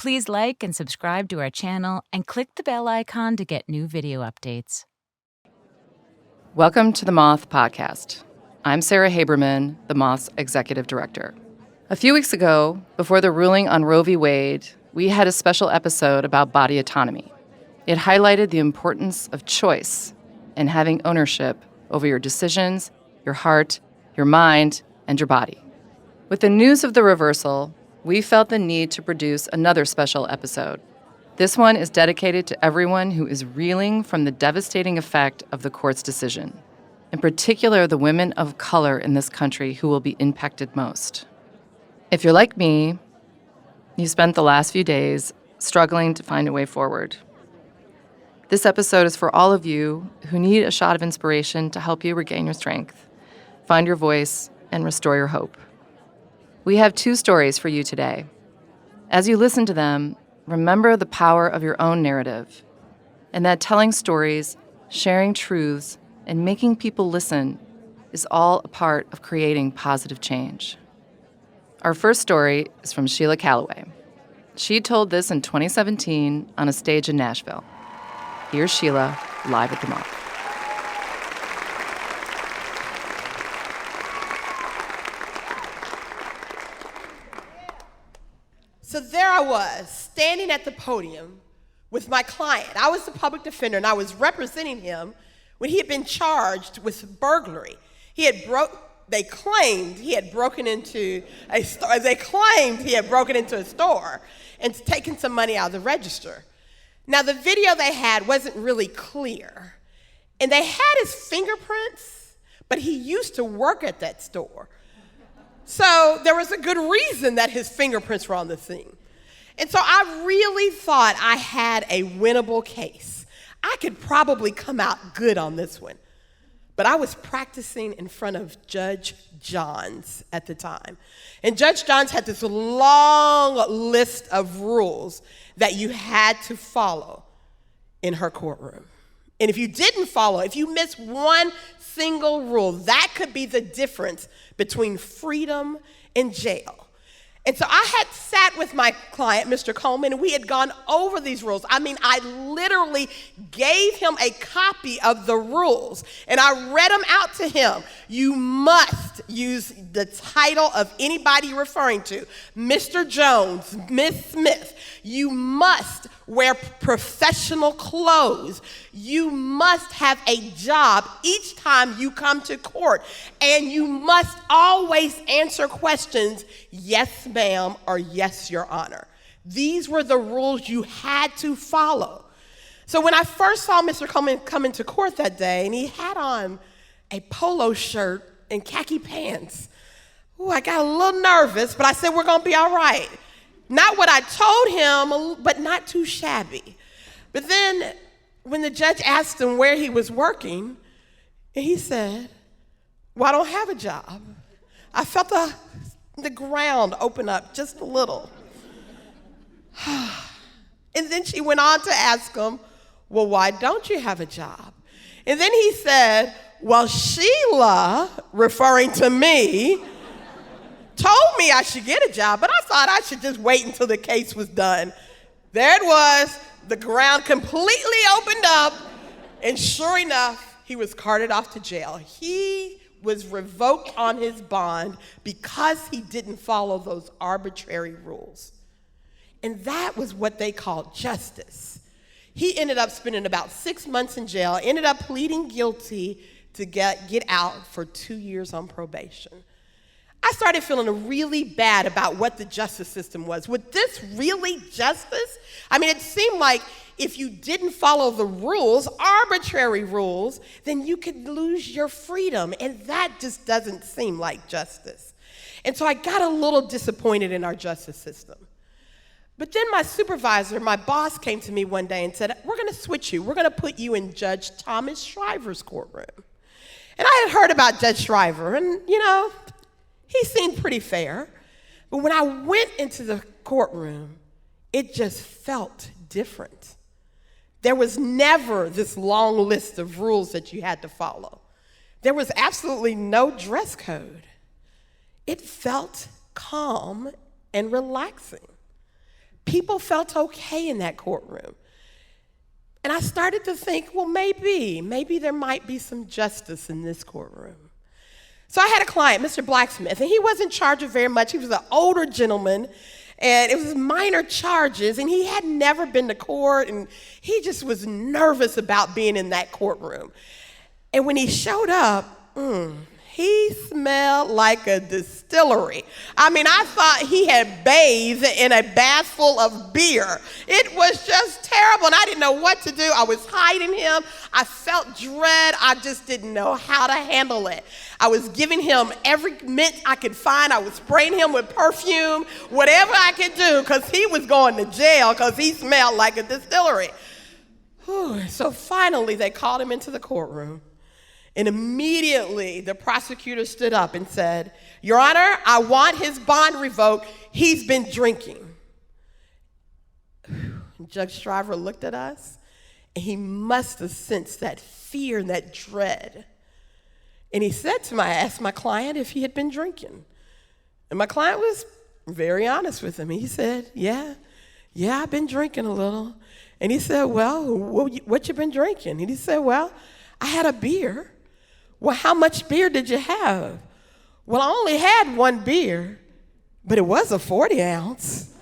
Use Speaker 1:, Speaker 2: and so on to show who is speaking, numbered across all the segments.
Speaker 1: Please like and subscribe to our channel and click the bell icon to get new video updates.
Speaker 2: Welcome to the Moth podcast. I'm Sarah Haberman, the Moth's executive director. A few weeks ago, before the ruling on Roe v. Wade, we had a special episode about body autonomy. It highlighted the importance of choice and having ownership over your decisions, your heart, your mind, and your body. With the news of the reversal, we felt the need to produce another special episode. This one is dedicated to everyone who is reeling from the devastating effect of the court's decision, in particular the women of color in this country who will be impacted most. If you're like me, you spent the last few days struggling to find a way forward. This episode is for all of you who need a shot of inspiration to help you regain your strength, find your voice, and restore your hope. We have two stories for you today. As you listen to them, remember the power of your own narrative, and that telling stories, sharing truths, and making people listen is all a part of creating positive change. Our first story is from Sheila Calloway. She told this in 2017 on a stage in Nashville. Here's Sheila, live at the Moth.
Speaker 3: So there I was, standing at the podium with my client. I was the public defender, and I was representing him when he had been charged with burglary. They claimed he had broken into a store and taken some money out of the register. Now, the video they had wasn't really clear, and they had his fingerprints, but he used to work at that store. So there was a good reason that his fingerprints were on the thing. And so I really thought I had a winnable case. I could probably come out good on this one. But I was practicing in front of Judge Johns at the time. And Judge Johns had this long list of rules that you had to follow in her courtroom. And if you didn't follow, if you missed one single rule, that could be the difference between freedom and jail. And so I had sat with my client, Mr. Coleman, and we had gone over these rules. I mean, I literally gave him a copy of the rules, and I read them out to him. You must use the title of anybody you're referring to, Mr. Jones, Miss Smith. You must wear professional clothes. You must have a job each time you come to court. And you must always answer questions, yes, ma'am, or yes, your honor. These were the rules you had to follow. So when I first saw Mr. Coleman come into court that day, and he had on a polo shirt and khaki pants, I got a little nervous, but I said, we're gonna be all right. Not what I told him, but not too shabby. But then when the judge asked him where he was working, and he said, well, I don't have a job. I felt the ground open up just a little. And then she went on to ask him, well, why don't you have a job? And then he said, well, Sheila, referring to me, told me I should get a job, but I thought I should just wait until the case was done. There it was, the ground completely opened up, and sure enough, he was carted off to jail. He was revoked on his bond because he didn't follow those arbitrary rules. And that was what they called justice. He ended up spending about 6 months in jail, ended up pleading guilty to get out for 2 years on probation. I started feeling really bad about what the justice system was. Was this really justice? I mean, it seemed like if you didn't follow the rules, arbitrary rules, then you could lose your freedom, and that just doesn't seem like justice. And so I got a little disappointed in our justice system. But then my supervisor, my boss, came to me one day and said, we're gonna switch you. We're gonna put you in Judge Thomas Shriver's courtroom. And I had heard about Judge Shriver, and he seemed pretty fair. But when I went into the courtroom, it just felt different. There was never this long list of rules that you had to follow. There was absolutely no dress code. It felt calm and relaxing. people felt okay in that courtroom. And I started to think, well, maybe there might be some justice in this courtroom. So I had a client, Mr. Blacksmith, and he wasn't charged with very much. He was an older gentleman, and it was minor charges, and he had never been to court, and he just was nervous about being in that courtroom. And when he showed up, he smelled like a distillery. I mean, I thought he had bathed in a bath full of beer. It was just terrible, and I didn't know what to do. I was hiding him. I felt dread. I just didn't know how to handle it. I was giving him every mint I could find. I was spraying him with perfume, whatever I could do, because he was going to jail because he smelled like a distillery. So finally, they called him into the courtroom. And immediately, the prosecutor stood up and said, "Your Honor, I want his bond revoked. He's been drinking." And Judge Shriver looked at us, and he must have sensed that fear and that dread. And he said to me, I asked my client if he had been drinking. And my client was very honest with him. He said, yeah, I've been drinking a little. And he said, well, what you been drinking? And he said, well, I had a beer. Well, how much beer did you have? Well, I only had one beer, but it was a 40 ounce.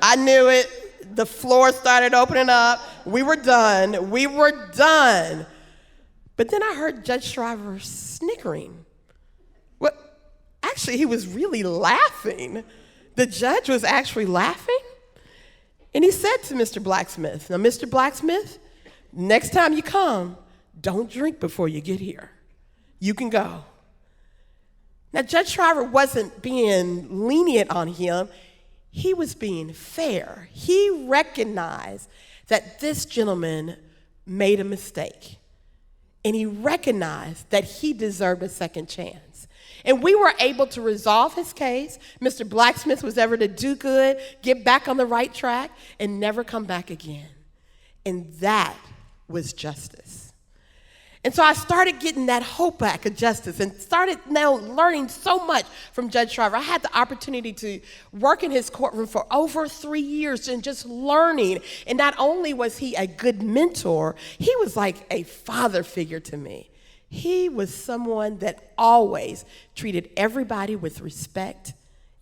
Speaker 3: I knew it. The floor started opening up. We were done. But then I heard Judge Shriver snickering. Well, actually, he was really laughing. The judge was actually laughing. And he said to Mr. Blacksmith, now, Mr. Blacksmith, next time you come, don't drink before you get here. You can go. Now, Judge Shriver wasn't being lenient on him. He was being fair. He recognized that this gentleman made a mistake. And he recognized that he deserved a second chance. And we were able to resolve his case. Mr. Blacksmith was ever to do good, get back on the right track, and never come back again. And that was justice. And so I started getting that hope back of justice and started now learning so much from Judge Shriver. I had the opportunity to work in his courtroom for over 3 years and just learning. And not only was he a good mentor, he was like a father figure to me. He was someone that always treated everybody with respect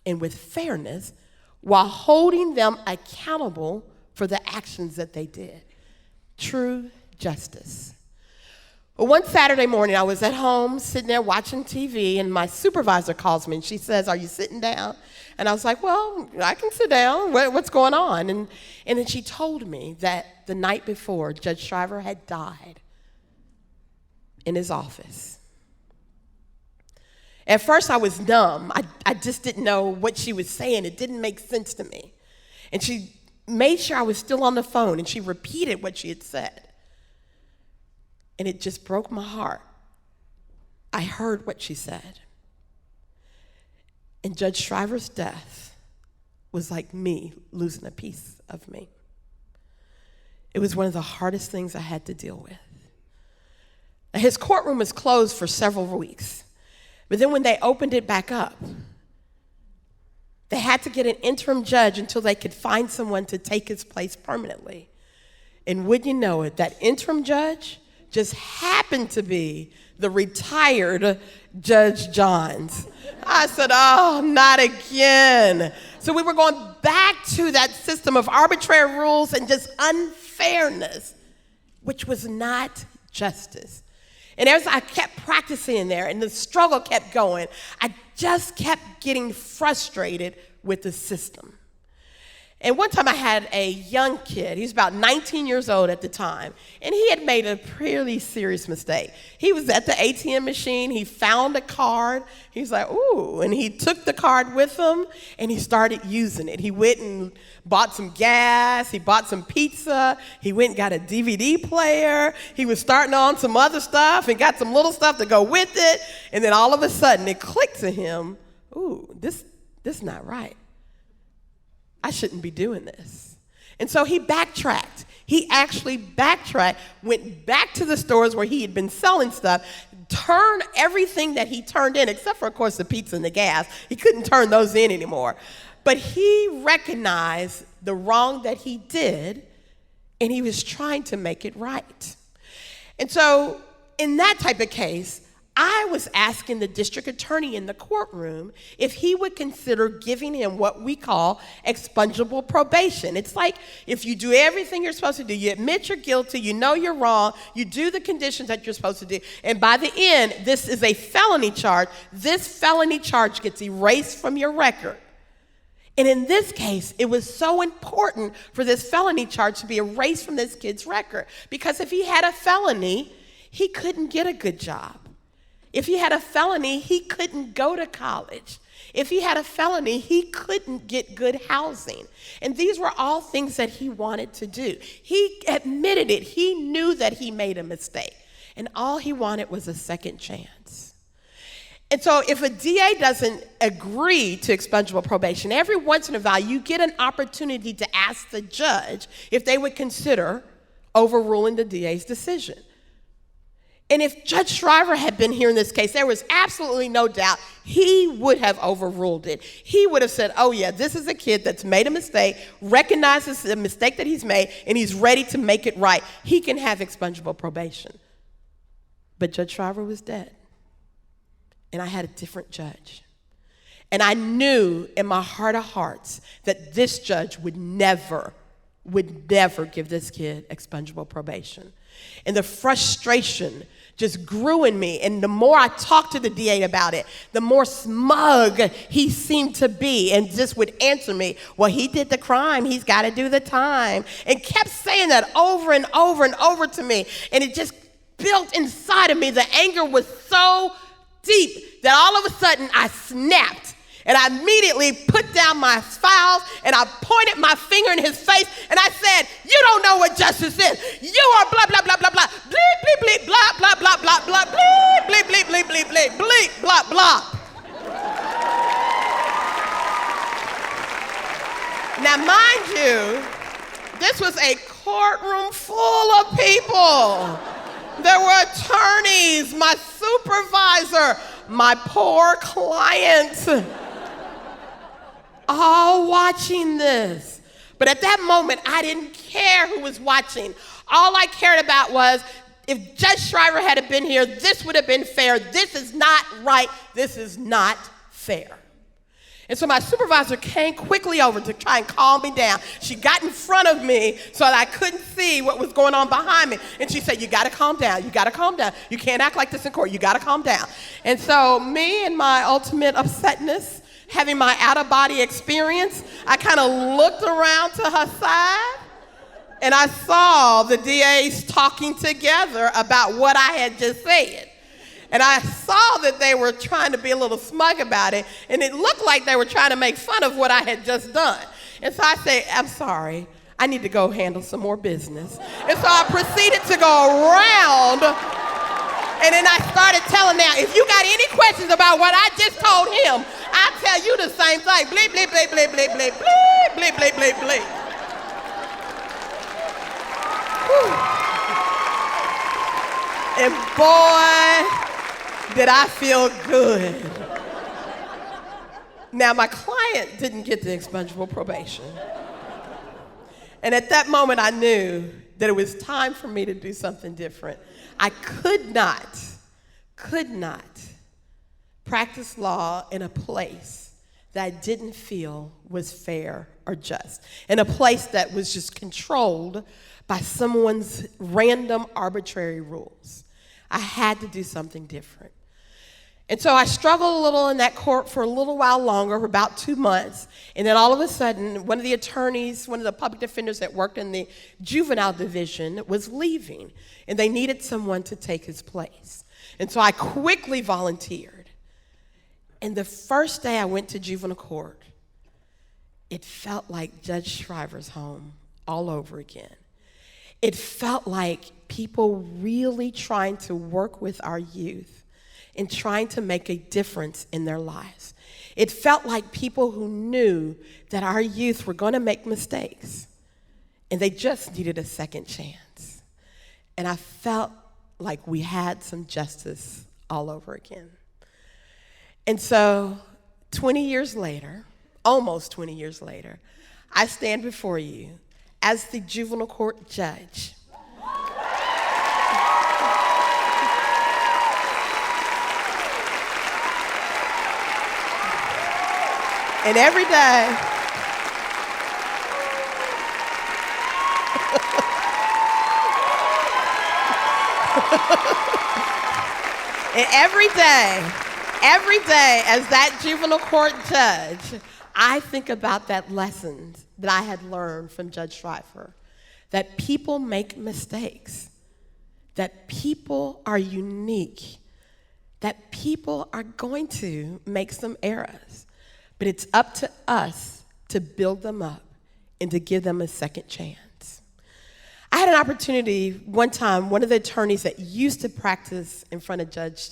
Speaker 3: and with fairness while holding them accountable for the actions that they did. True justice. Well, one Saturday morning, I was at home sitting there watching TV, and my supervisor calls me, and she says, "Are you sitting down?" And I was like, "Well, I can sit down. What's going on?" And then she told me that the night before, Judge Shriver had died in his office. At first, I was numb. I just didn't know what she was saying. It didn't make sense to me. And she made sure I was still on the phone, and she repeated what she had said. And it just broke my heart. I heard what she said. And Judge Shriver's death was like me losing a piece of me. It was one of the hardest things I had to deal with. His courtroom was closed for several weeks. But then when they opened it back up, they had to get an interim judge until they could find someone to take his place permanently. And wouldn't you know it, that interim judge just happened to be the retired Judge Johns. I said, oh, not again. So we were going back to that system of arbitrary rules and just unfairness, which was not justice. And as I kept practicing in there and the struggle kept going, I just kept getting frustrated with the system. And one time I had a young kid, he was about 19 years old at the time, and he had made a pretty serious mistake. He was at the ATM machine, he found a card, he was like, ooh, and he took the card with him and he started using it. He went and bought some gas, he bought some pizza, he went and got a DVD player, he was starting on some other stuff and got some little stuff to go with it, and then all of a sudden it clicked to him, ooh, this is not right. I shouldn't be doing this. And so he backtracked. He actually backtracked, went back to the stores where he had been selling stuff, turned everything that he turned in, except for, of course, the pizza and the gas. He couldn't turn those in anymore. But he recognized the wrong that he did, and he was trying to make it right. And so in that type of case, I was asking the district attorney in the courtroom if he would consider giving him what we call expungable probation. It's like if you do everything you're supposed to do, you admit you're guilty, you know you're wrong, you do the conditions that you're supposed to do, and by the end, this is a felony charge. This felony charge gets erased from your record. And in this case, it was so important for this felony charge to be erased from this kid's record, because if he had a felony, he couldn't get a good job. If he had a felony, he couldn't go to college. If he had a felony, he couldn't get good housing. And these were all things that he wanted to do. He admitted it. He knew that he made a mistake. And all he wanted was a second chance. And so if a DA doesn't agree to expungable probation, every once in a while you get an opportunity to ask the judge if they would consider overruling the DA's decision. And if Judge Shriver had been here in this case, there was absolutely no doubt he would have overruled it. He would have said, oh yeah, this is a kid that's made a mistake, recognizes the mistake that he's made, and he's ready to make it right. He can have expungable probation. But Judge Shriver was dead. And I had a different judge. And I knew in my heart of hearts that this judge would never give this kid expungable probation. And the frustration just grew in me. And the more I talked to the DA about it, the more smug he seemed to be, and just would answer me, well, he did the crime, he's got to do the time. And kept saying that over and over and over to me. And it just built inside of me. The anger was so deep that all of a sudden I snapped. And I immediately put down my files and I pointed my finger in his face and I said, you don't know what justice is. You are blah, blah, blah, blah, blah, bleep, bleep, bleep, blah, blah, blah, blah, blah, bleep, bleep, bleep, bleep, bleep, bleep, bleep, blah, blah. Now, mind you, this was a courtroom full of people. There were attorneys, my supervisor, my poor client, all watching this. But at that moment, I didn't care who was watching. All I cared about was, if Judge Shriver had been here, this would have been fair. This is not right. This is not fair. And so my supervisor came quickly over to try and calm me down. She got in front of me so that I couldn't see what was going on behind me. And she said, you got to calm down. You got to calm down. You can't act like this in court. You got to calm down. And so me and my ultimate upsetness, having my out-of-body experience, I kind of looked around to her side, and I saw the DAs talking together about what I had just said. And I saw that they were trying to be a little smug about it, and it looked like they were trying to make fun of what I had just done. And so I said, I'm sorry, I need to go handle some more business. And so I proceeded to go around, and then I started telling now, if you got any questions about what I just told him, I'll tell you the same thing. Bleep, bleep, bleep, bleep, bleep, bleep, bleep, bleep, bleep, bleep, bleep. And boy, did I feel good. Now, my client didn't get the expungable probation. And at that moment, I knew that it was time for me to do something different. I could not practice law in a place that I didn't feel was fair or just, in a place that was just controlled by someone's random arbitrary rules. I had to do something different. And so I struggled a little in that court for a little while longer, for about 2 months. And then all of a sudden, one of the attorneys, one of the public defenders that worked in the juvenile division was leaving. And they needed someone to take his place. And so I quickly volunteered. And the first day I went to juvenile court, it felt like Judge Shriver's home all over again. It felt like people really trying to work with our youth and trying to make a difference in their lives. It felt like people who knew that our youth were going to make mistakes and they just needed a second chance. And I felt like we had some justice all over again. And so 20 years later, almost 20 years later, I stand before you as the juvenile court judge. And every day, and every day as that juvenile court judge, I think about that lesson that I had learned from Judge Schreifer, that people make mistakes, that people are unique, that people are going to make some errors, but it's up to us to build them up and to give them a second chance. I had an opportunity one time, one of the attorneys that used to practice in front of Judge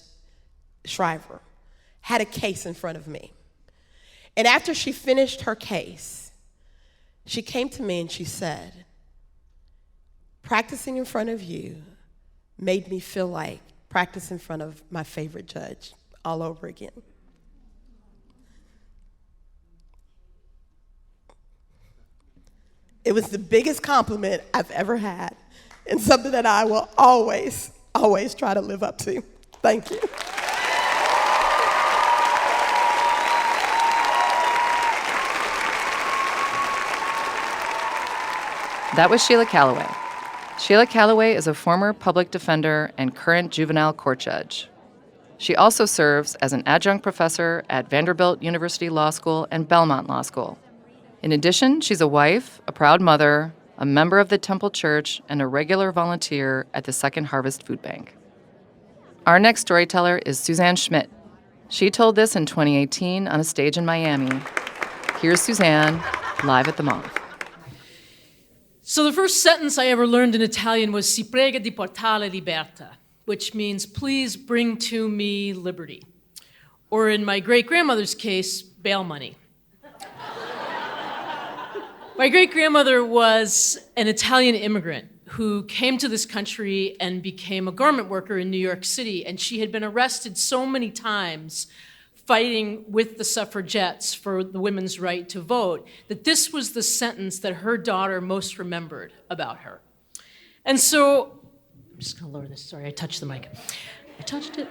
Speaker 3: Schreifer had a case in front of me. And after she finished her case, she came to me and she said, practicing in front of you made me feel like practicing in front of my favorite judge all over again. It was the biggest compliment I've ever had, and something that I will always, always try to live up to. Thank you.
Speaker 2: That was Sheila Calloway. Sheila Calloway is a former public defender and current juvenile court judge. She also serves as an adjunct professor at Vanderbilt University Law School and Belmont Law School. In addition, she's a wife, a proud mother, a member of the Temple Church, and a regular volunteer at the Second Harvest Food Bank. Our next storyteller is Suzanne Schmidt. She told this in 2018 on a stage in Miami. Here's Suzanne, live at the Moth.
Speaker 4: So the first sentence I ever learned in Italian was "Si prega di portare libertà," which means "please bring to me liberty," or in my great-grandmother's case, bail money. My great-grandmother was an Italian immigrant who came to this country and became a garment worker in New York City, and she had been arrested so many times fighting with the suffragettes for the women's right to vote that this was the sentence that her daughter most remembered about her. And so, I'm just gonna lower this, sorry, I touched the mic. I touched it.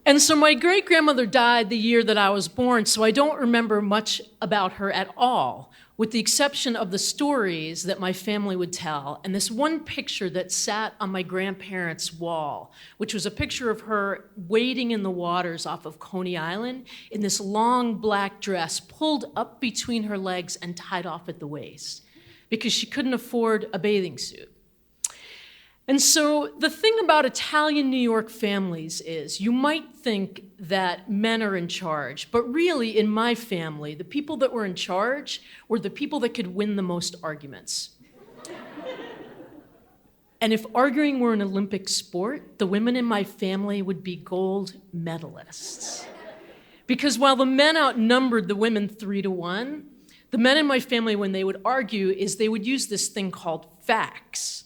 Speaker 4: And so my great-grandmother died the year that I was born, so I don't remember much about her at all, with the exception of the stories that my family would tell, and this one picture that sat on my grandparents' wall, which was a picture of her wading in the waters off of Coney Island in this long black dress pulled up between her legs and tied off at the waist, because she couldn't afford a bathing suit. And so the thing about Italian New York families is you might think that men are in charge, but really in my family, the people that were in charge were the people that could win the most arguments. And if arguing were an Olympic sport, the women in my family would be gold medalists. Because while the men outnumbered the women 3-1, the men in my family, when they would argue, is they would use this thing called facts.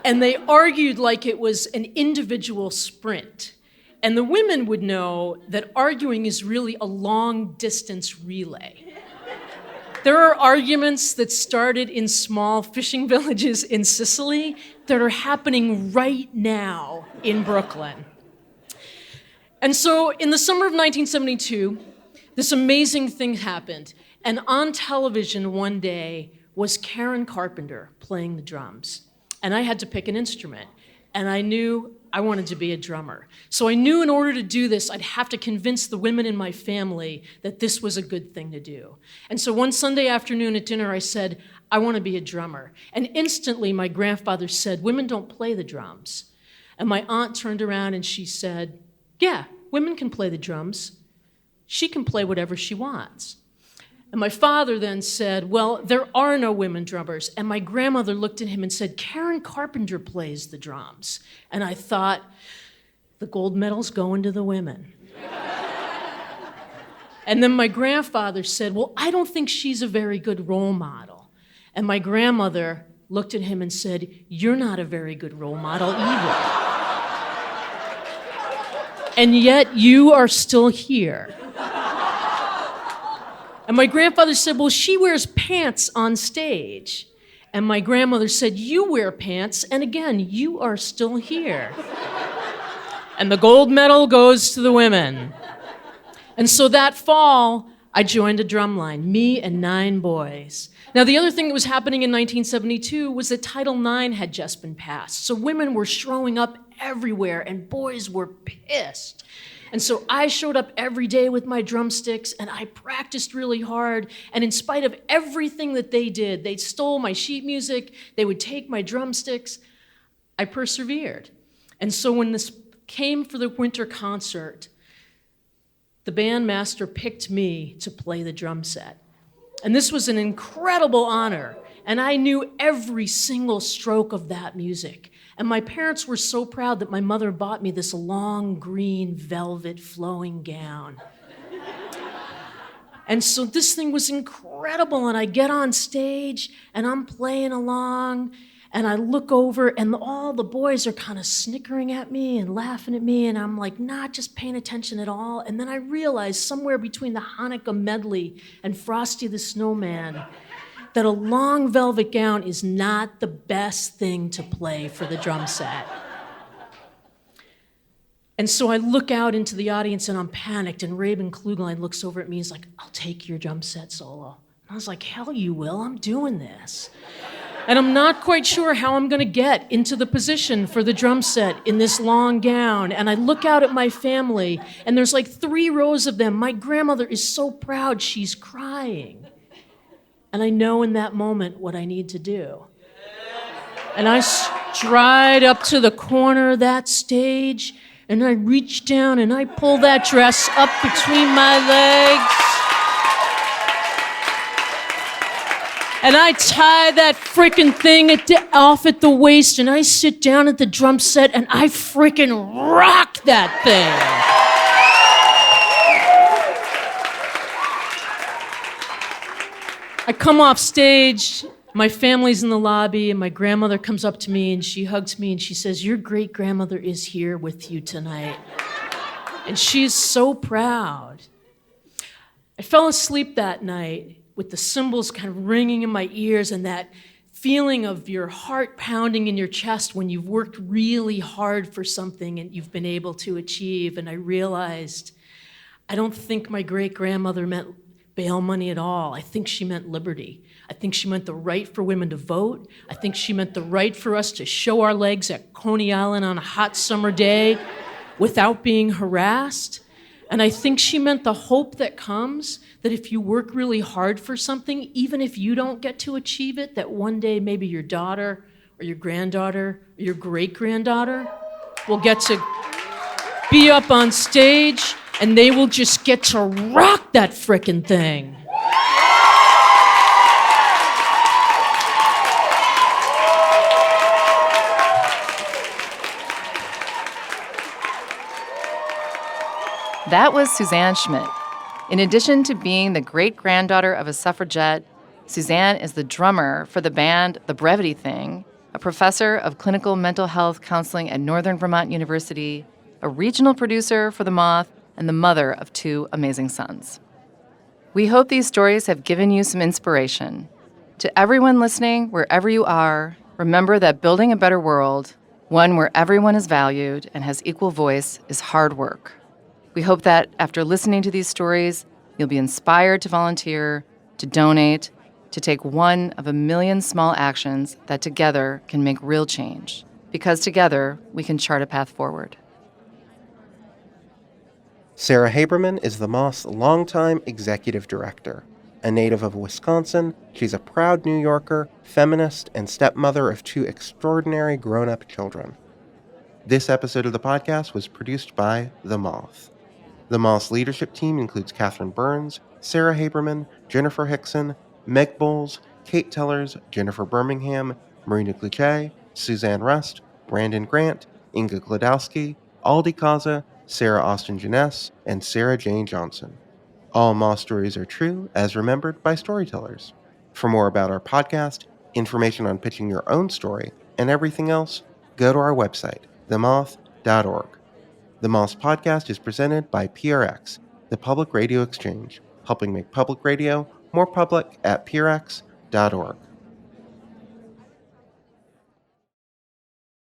Speaker 4: And they argued like it was an individual sprint. And the women would know that arguing is really a long-distance relay. There are arguments that started in small fishing villages in Sicily that are happening right now in Brooklyn. And so in the summer of 1972, this amazing thing happened. And on television one day was Karen Carpenter playing the drums. And I had to pick an instrument. And I knew I wanted to be a drummer. So I knew in order to do this, I'd have to convince the women in my family that this was a good thing to do. And so one Sunday afternoon at dinner, I said, I want to be a drummer. And instantly, my grandfather said, women don't play the drums. And my aunt turned around and she said, yeah, women can play the drums. She can play whatever she wants. And my father then said, well, there are no women drummers. And my grandmother looked at him and said, Karen Carpenter plays the drums. And I thought, the gold medal's going to the women. And then my grandfather said, well, I don't think she's a very good role model. And my grandmother looked at him and said, you're not a very good role model either. And yet you are still here. And my grandfather said, well, she wears pants on stage. And my grandmother said, you wear pants, and again, you are still here. And the gold medal goes to the women. And so that fall, I joined a drumline, me and 9 boys. Now, the other thing that was happening in 1972 was that Title IX had just been passed. So women were showing up everywhere, and boys were pissed. And so I showed up every day with my drumsticks, and I practiced really hard. And in spite of everything that they did, they stole my sheet music, they would take my drumsticks, I persevered. And so when this came for the winter concert, the bandmaster picked me to play the drum set. And this was an incredible honor, and I knew every single stroke of that music. And my parents were so proud that my mother bought me this long green velvet flowing gown. And so this thing was incredible, and I get on stage, and I'm playing along, and I look over, and all the boys are kind of snickering at me and laughing at me, and I'm like not just paying attention at all. And then I realize somewhere between the Hanukkah medley and Frosty the Snowman that a long velvet gown is not the best thing to play for the drum set. And so I look out into the audience, and I'm panicked, and Rabin Kluglein looks over at me, he's like, I'll take your drum set solo. And I was like, hell you will, I'm doing this. And I'm not quite sure how I'm gonna get into the position for the drum set in this long gown. And I look out at my family, and there's like 3 rows of them. My grandmother is so proud, she's crying. And I know in that moment what I need to do. And I stride up to the corner of that stage, and I reach down and I pull that dress up between my legs. And I tie that frickin' thing off at the waist, and I sit down at the drum set, and I frickin' rock that thing. I come off stage, my family's in the lobby, and my grandmother comes up to me, and she hugs me, and she says, your great-grandmother is here with you tonight. And she's so proud. I fell asleep that night with the cymbals kind of ringing in my ears and that feeling of your heart pounding in your chest when you've worked really hard for something and you've been able to achieve. And I realized I don't think my great-grandmother meant bail money at all. I think she meant liberty. I think she meant the right for women to vote. I think she meant the right for us to show our legs at Coney Island on a hot summer day without being harassed. And I think she meant the hope that comes that if you work really hard for something, even if you don't get to achieve it, that one day maybe your daughter or your granddaughter or your great-granddaughter will get to be up on stage and they will just get to rock that frickin' thing.
Speaker 2: That was Suzanne Schmidt. In addition to being the great-granddaughter of a suffragette, Suzanne is the drummer for the band The Brevity Thing, a professor of clinical mental health counseling at Northern Vermont University, a regional producer for the Moth, and the mother of 2 amazing sons. We hope these stories have given you some inspiration. To everyone listening, wherever you are, remember that building a better world, one where everyone is valued and has equal voice, is hard work. We hope that after listening to these stories, you'll be inspired to volunteer, to donate, to take one of a million small actions that together can make real change. Because together, we can chart a path forward.
Speaker 5: Sarah Haberman is the Moth's longtime executive director. A native of Wisconsin, she's a proud New Yorker, feminist, and stepmother of 2 extraordinary grown-up children. This episode of the podcast was produced by The Moth. The Moth's leadership team includes Catherine Burns, Sarah Haberman, Jennifer Hickson, Meg Bowles, Kate Tellers, Jennifer Birmingham, Marina Kluche, Suzanne Rust, Brandon Grant, Inga Glodowski, Aldi Kaza, Sarah Austin Jeunesse, and Sarah Jane Johnson. All Moth stories are true, as remembered by Storytellers. For more about our podcast, information on pitching your own story, and everything else, go to our website, themoth.org. The Moth's podcast is presented by PRX, the Public Radio Exchange, helping make public radio more public at peerx.org.